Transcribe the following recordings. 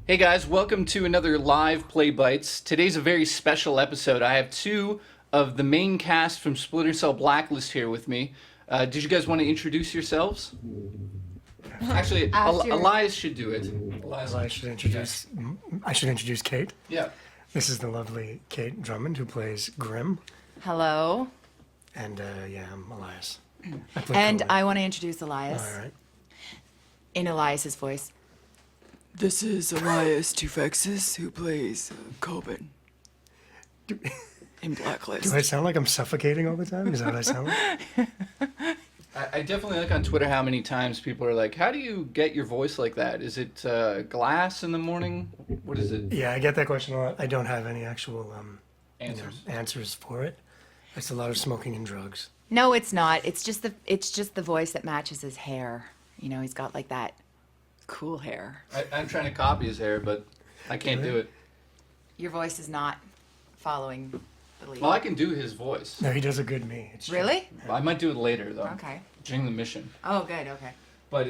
Hey guys, welcome to another live Play Bites. Today's a very special episode. I have two of the main cast from Splinter Cell Blacklist here with me. Did you guys want to introduce yourselves? Actually, Elias should do it. Elias should introduce. I should introduce Kate. Yeah. This is the lovely Kate Drummond who plays Grim, Hello. and I'm Elias. And I want to introduce Elias All right. in Elias's voice. This is Elias Toufexis, who plays Coben in Blacklist. Do I sound like I'm suffocating all the time? Is that what I sound like? I definitely like on Twitter how many times people are like, how do you get your voice like that? Is it glass in the morning? What is it? Yeah, I get that question a lot. I don't have any actual Answers. answers for it. It's a lot of smoking and drugs. No, it's not. It's just the voice that matches his hair. You know, he's got like that cool hair. I'm trying to copy his hair, but I can't do it. Your voice is not following the lead. Well, I can do his voice. No, he does a good me. It's true. Really? I might do it later, though. Okay. During the mission. Oh, good. Okay. But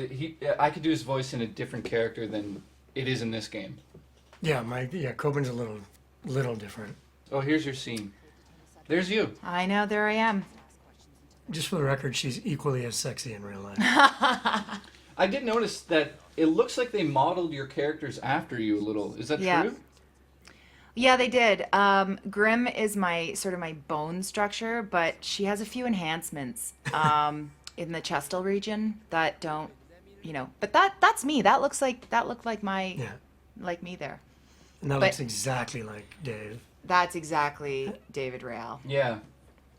I could do his voice in a different character than it is in this game. Yeah, Coben's a little different. Oh, here's your scene. There's you. I know. There I am. Just for the record, she's equally as sexy in real life. I did notice that it looks like they modeled your characters after you a little. Is that Yeah. true? Yeah, they did. Grim is my bone structure, but she has a few enhancements in the chestal region that don't, But that's me. That looked like my Yeah, like me there. and that But- looks exactly like Dave. That's exactly David Real. Yeah.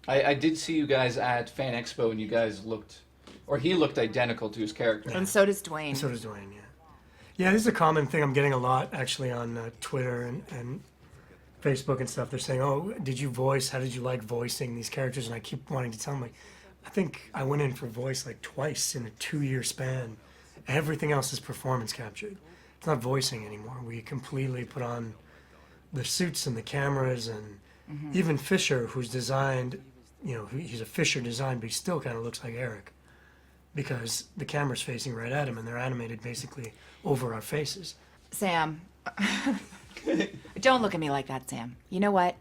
I did see you guys at Fan Expo, and you guys looked, or he looked identical to his character. And so does Dwayne. And so does Dwayne, yeah. Yeah, this is a common thing I'm getting a lot, actually, on Twitter and Facebook and stuff. They're saying, oh, how did you like voicing these characters? And I keep wanting to tell them, like, I think I went in for voice, like, twice in a 2-year span. Everything else is performance captured. It's not voicing anymore. We completely put on the suits and the cameras, and even Fisher, who's designed, he's a Fisher design, but he still kind of looks like Eric. Because the camera's facing right at him, and they're animated basically over our faces. Sam. Don't look at me like that, Sam. You know what?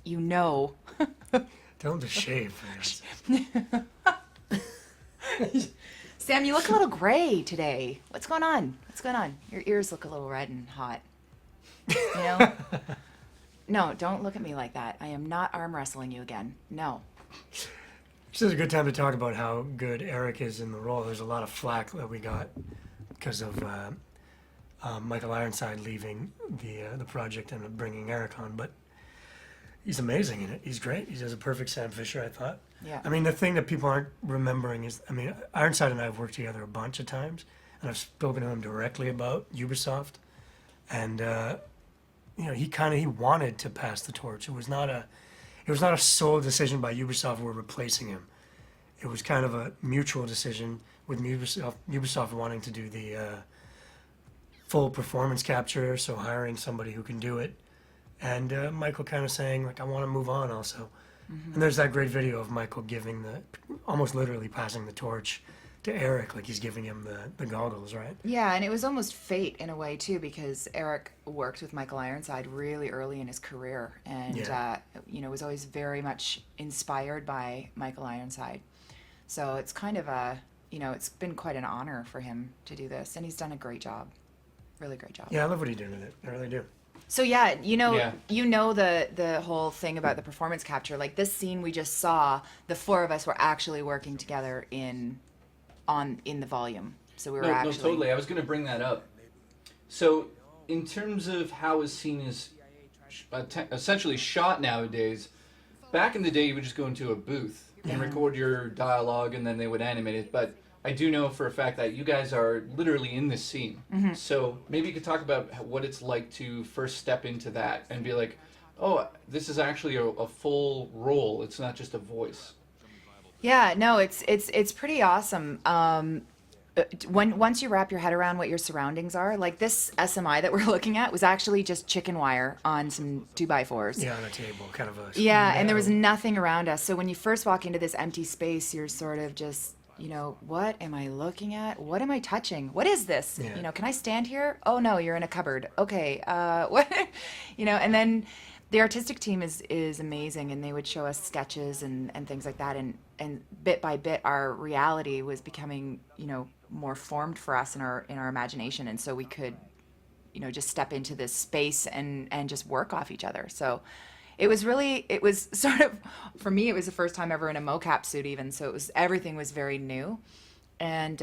You know. Tell him to shave first. Sam, you look a little gray today. What's going on? Your ears look a little red and hot. You know? No, don't look at me like that. I am not arm wrestling you again. No. This is a good time to talk about how good Eric is in the role. There's a lot of flack that we got because of Michael Ironside leaving the project and bringing Eric on, but he's amazing in it. He's great. He does a perfect Sam Fisher, I thought. Yeah. I mean, the thing that people aren't remembering is, Ironside and I have worked together a bunch of times, and I've spoken to him directly about Ubisoft, and he wanted to pass the torch. It was not a sole decision by Ubisoft we're replacing him. It was kind of a mutual decision with Ubisoft wanting to do the full performance capture, so hiring somebody who can do it, and Michael kind of saying, like, I want to move on also. And there's that great video of Michael almost literally passing the torch to Eric, like he's giving him the goggles, right? Yeah, and it was almost fate in a way too, because Eric worked with Michael Ironside really early in his career, and was always very much inspired by Michael Ironside. So it's kind of it's been quite an honor for him to do this, and he's done a great job, really great job. Yeah, I love what he did with it. I really do. So yeah, the whole thing about the performance capture. Like this scene we just saw, the four of us were actually working together in the volume. So we were No, totally. I was going to bring that up. So, in terms of how a scene is essentially shot nowadays, back in the day you would just go into a booth and record your dialogue, and then they would animate it. But I do know for a fact that you guys are literally in this scene. So maybe you could talk about what it's like to first step into that and be like, oh, this is actually a full role. It's not just a voice. Yeah, no, it's pretty awesome. Once you wrap your head around what your surroundings are, like this SMI that we're looking at was actually just chicken wire on some 2x4s. Yeah, on a table, kind of a... Yeah, and there was nothing around us. So when you first walk into this empty space, you're sort of just what am I looking at? What am I touching? What is this? Yeah. Can I stand here? Oh no, you're in a cupboard. Okay, what? And then the artistic team is amazing, and they would show us sketches and things like that, and bit by bit our reality was becoming more formed for us in our imagination, and so we could just step into this space and just work off each other. So it was sort of, for me, it was the first time ever in a mocap suit even. So everything was very new. And,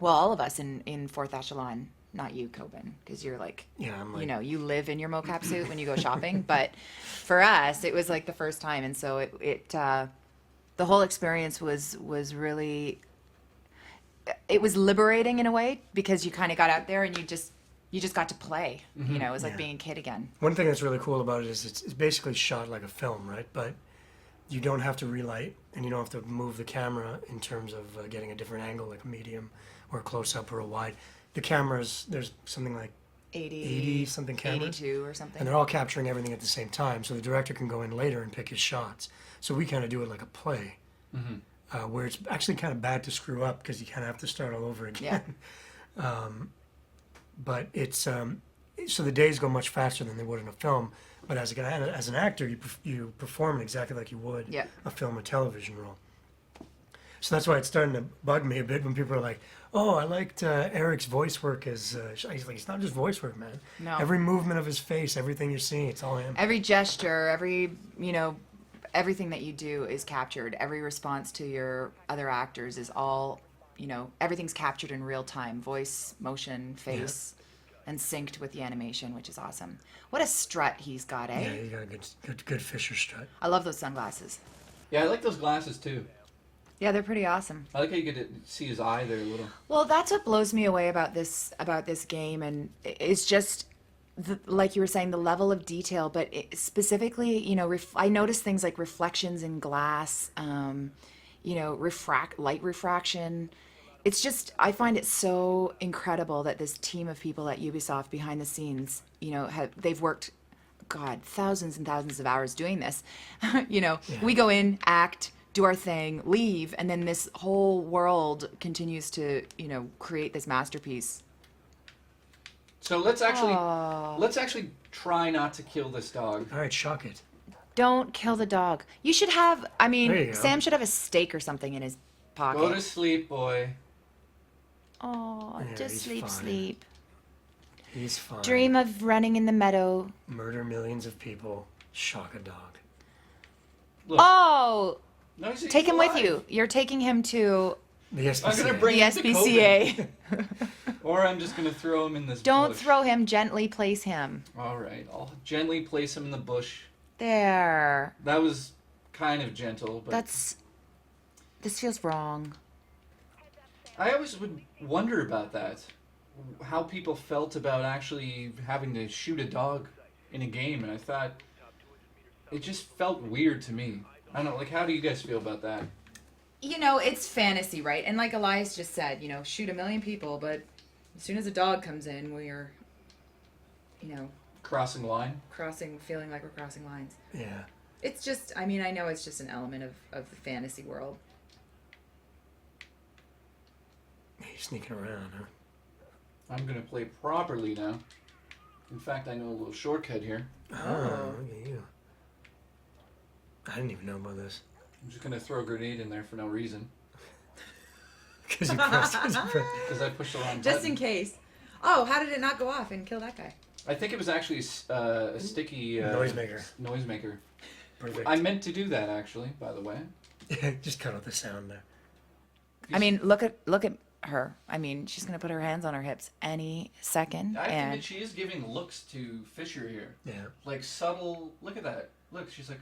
all of us in Fourth Echelon, not you, Coben, because you're like, Yeah, I'm like, you live in your mocap suit when you go shopping. But for us, it was like the first time. And so the whole experience was really, it was liberating in a way, because you kind of got out there and you just got to play. It was like Yeah. being a kid again. one thing that's really cool about it is it's basically shot like a film, right? But you don't have to relight, and you don't have to move the camera in terms of getting a different angle, like a medium or a close-up or a wide. The cameras, there's something like 80 something cameras, 82 or something. and they're all capturing everything at the same time, so the director can go in later and pick his shots. So we kind of do it like a play, where it's actually kind of bad to screw up because you kind of have to start all over again. But it's so the days go much faster than they would in a film. But as an actor, you perform exactly like you would Yeah. a film or television role. So that's why it's starting to bug me a bit when people are like, "Oh, I liked Eric's voice work as." He's like, "It's not just voice work, man. No. Every movement of his face, everything you're seeing, it's all him." Every gesture, everything that you do is captured. Every response to your other actors is all, everything's captured in real time. Voice, motion, face, and synced with the animation, which is awesome. What a strut he's got, eh? Yeah, you got a good Fisher strut. I love those sunglasses. Yeah, I like those glasses too. Yeah, they're pretty awesome. I like how you get to see his eye there a little. Well, that's what blows me away about this game, and it's just like you were saying, the level of detail. But specifically, I noticed things like reflections in glass, light refraction. It's just, I find it so incredible that this team of people at Ubisoft behind the scenes, they've worked, God, thousands and thousands of hours doing this. We go in, act, do our thing, leave, and then this whole world continues to, create this masterpiece. So let's actually try not to kill this dog. All right, shock it. Don't kill the dog. You should have, There you go. Sam should have a steak or something in his pocket. Go to sleep, boy. Oh, Yeah, just he's sleep, fine. sleep. He's fine. Dream of running in the meadow. Murder millions of people. Shock a dog. Look, Oh, no, he's take him with alive. you. You're taking him to The SPCA. I'm gonna the bring him to SPCA. Or I'm just gonna throw him in this Don't bush. throw him, gently place him. All right, I'll gently place him in the bush. There. That was kind of gentle, but This feels wrong. I always would wonder about that. How people felt about actually having to shoot a dog in a game, and I thought it just felt weird to me. I don't know, like, how do you guys feel about that? It's fantasy, right? And like Elias just said, shoot a million people, but as soon as a dog comes in, we're, Crossing line? feeling like we're crossing lines. Yeah. It's just, I know it's just an element of the fantasy world. He's sneaking around, huh? I'm gonna play properly now. In fact, I know a little shortcut here. Oh, look at you. I didn't even know about this. I'm just gonna throw a grenade in there for no reason. Because you pressed it. Because I pushed the wrong Just button. in case. Oh, how did it not go off and kill that guy? I think it was actually a sticky... Noisemaker. Noisemaker. Perfect. I meant to do that, actually, by the way. Just cut out the sound there. Look at her. She's gonna put her hands on her hips any second. I think and that she is giving looks to Fisher here. Yeah. Like subtle... Look at that. Look, she's like,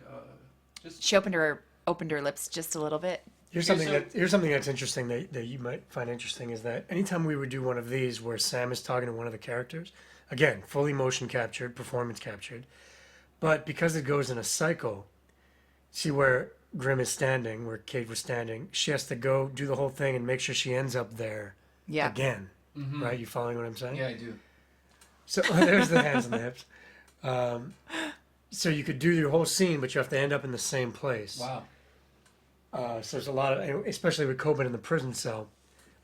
just... she opened her lips just a little bit. Here's Okay, something that's interesting that you might find interesting is that anytime we would do one of these where Sam is talking to one of the characters, again, fully motion captured, performance captured, but because it goes in a cycle, see where Grim is standing, where Kate was standing, she has to go do the whole thing and make sure she ends up there Yeah. again. Right? You following what I'm saying? Yeah, I do. So there's the hands and the hips. So you could do your whole scene, but you have to end up in the same place. Wow. So there's a lot of, especially with Coben in the prison cell,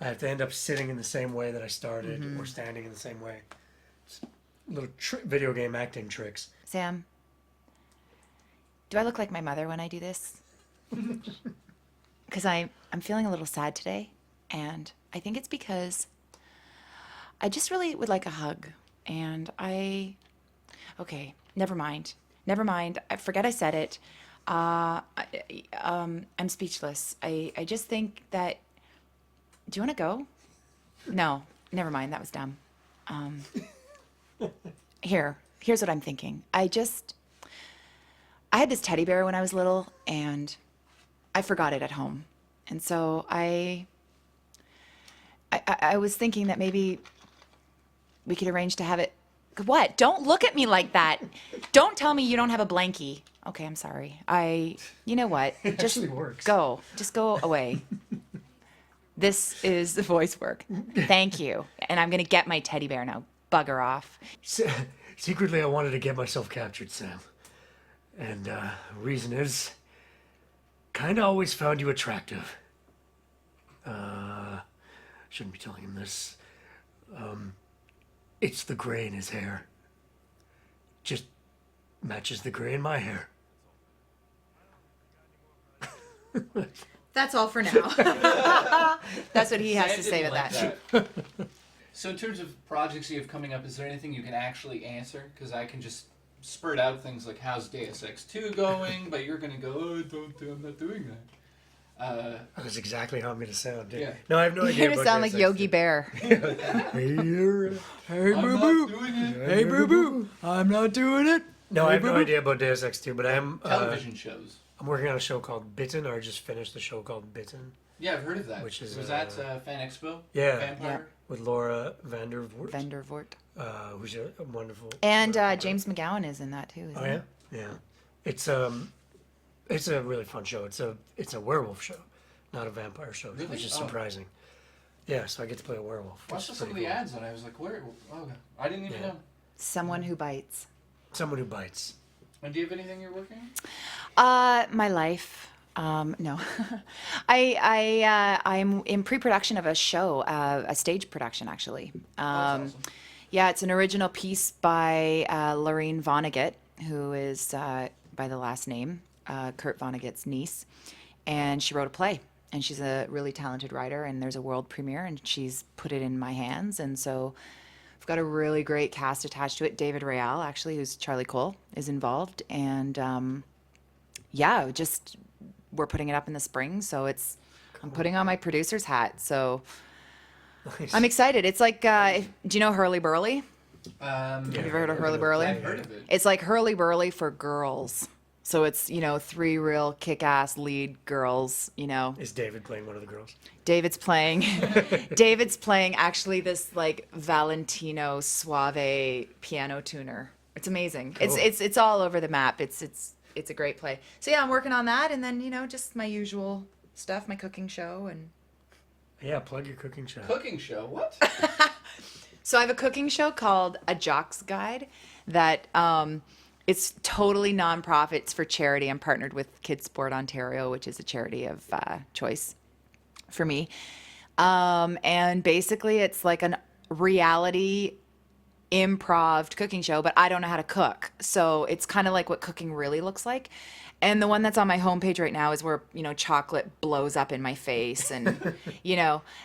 I have to end up sitting in the same way that I started or standing in the same way. It's little video game acting tricks. Sam, do I look like my mother when I do this? Because I'm feeling a little sad today, and I think it's because I just really would like a hug. And okay, never mind. I forget I said it. I'm speechless. I just think that. Do you want to go? No, never mind. That was dumb. Here's what I'm thinking. I had this teddy bear when I was little, and I forgot it at home. And so I was thinking that maybe we could arrange to have it. What? Don't look at me like that. Don't tell me you don't have a blankie. Okay, I'm sorry. You know what? It Just actually works. go. Just go away. This is the voice work. Thank you. And I'm going to get my teddy bear now. Bugger off. Secretly, I wanted to get myself captured, Sam. And reason is, kind of always found you attractive. Shouldn't be telling him this. It's the gray in his hair. Just matches the gray in my hair. That's all for now. That's what he has Sam to say didn't with like that. So in terms of projects you have coming up, is there anything you can actually answer? Because I can just spurt out things like, how's Deus Ex 2 going? But you're going to go, I'm not doing that. That's exactly how I'm going to sound. Dude. Yeah. No, I have no idea. You're going to about sound Deus like Ex Yogi 2. Bear. Hey, I'm boo not boo. doing it. Hey, boo boo. I'm not doing it. No, I have no boo-boo. idea about Deus Ex 2, but I am. Television shows. I'm working on a show called Bitten, or I just finished a show called Bitten. Yeah, I've heard of that. Which is, Was that Fan Expo? Yeah. Vampire? With Laura Vandervoort. Vandervoort. Who's a wonderful. And James McGowan is in that too, isn't Oh yeah, yeah. It's a really fun show. It's a werewolf show, not a vampire show, Really? which is Oh. surprising. Yeah, so I get to play a werewolf. I which saw is some of pretty the cool. ads and I was like, where? Oh, I didn't even Yeah. know. Someone who bites. Someone who bites. And do you have anything you're working on? My life. No. I'm in pre-production of a show, a stage production actually. That's awesome. Yeah, it's an original piece by Lorraine Vonnegut, who is by the last name Kurt Vonnegut's niece, and she wrote a play. And she's a really talented writer, and there's a world premiere, and she's put it in my hands, and so we've got a really great cast attached to it. David Real, actually, who's Charlie Cole, is involved, and yeah, just we're putting it up in the spring, so I'm putting on my producer's hat, so Nice. I'm excited. It's like, do you know Hurly Burly? Have you ever heard of Hurly Burly? I've heard of it. It's like Hurly Burly for girls. So it's, 3 real kick-ass lead girls, Is David playing one of the girls? David's playing actually this like Valentino Suave piano tuner. It's amazing. Cool. It's all over the map. It's a great play. So yeah, I'm working on that, and then just my usual stuff, my cooking show, and Yeah, plug your cooking show. Cooking show? What? so I have a cooking show called A Jock's Guide that it's totally nonprofit. It's for charity. I'm partnered with Kids Sport Ontario, which is a charity of choice for me. And basically, it's like a reality improv cooking show, but I don't know how to cook. So it's kind of like what cooking really looks like. And the one that's on my homepage right now is where, chocolate blows up in my face and,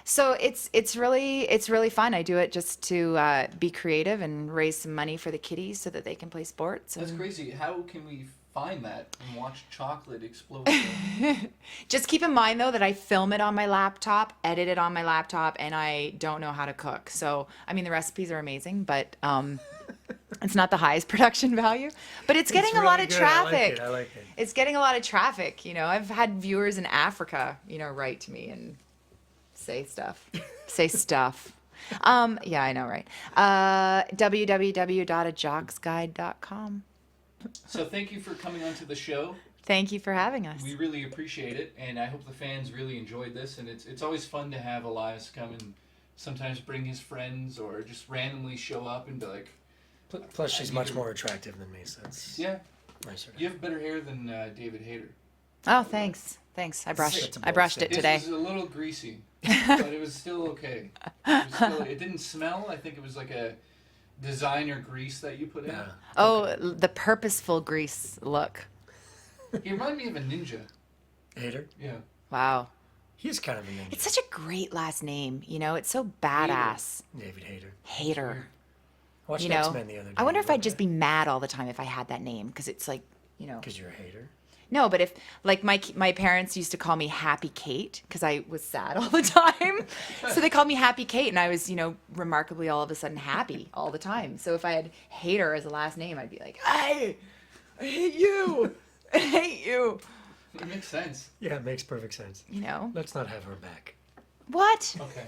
so it's really fun. I do it just to be creative and raise some money for the kiddies so that they can play sports. That's And crazy. How can we find that and watch chocolate explode? just keep in mind, though, that I film it on my laptop, edit it on my laptop, and I don't know how to cook. So, the recipes are amazing, but it's not the highest production value. But it's getting a lot of really good. traffic. I like it. It's getting a lot of traffic. I've had viewers in Africa, write to me and say stuff. Yeah, I know, right? www.ajocksguide.com. So thank you for coming onto the show. Thank you for having us. We really appreciate it, and I hope the fans really enjoyed this. And it's always fun to have Elias come and sometimes bring his friends or just randomly show up and be like, Plus, she's much more attractive than me, so it's yeah, nicer. you have better hair than David Hayter. Oh, thanks. Thanks. I brushed it It today. was a little greasy, but it was still okay. It didn't smell. I think it was like a designer grease that you put in. Yeah. Oh, the purposeful grease look. He reminded me of a ninja. Hater. Yeah. Wow. He's kind of a ninja. It's such a great last name. You know, it's so badass. David Hater. Hater. I watched You know, X-Men the other day. I wonder if I'd just be mad all the time if I had that name, because it's like, you know. Because you're a hater. No, but if like my parents used to call me Happy Kate because I was sad all the time, so they called me Happy Kate, and I was, you know, remarkably all of a sudden happy all the time. So if I had Hater as a last name, I'd be like, I hate you, I hate you. It makes sense. Yeah, it makes perfect sense. You know Let's not have her back. what? Okay.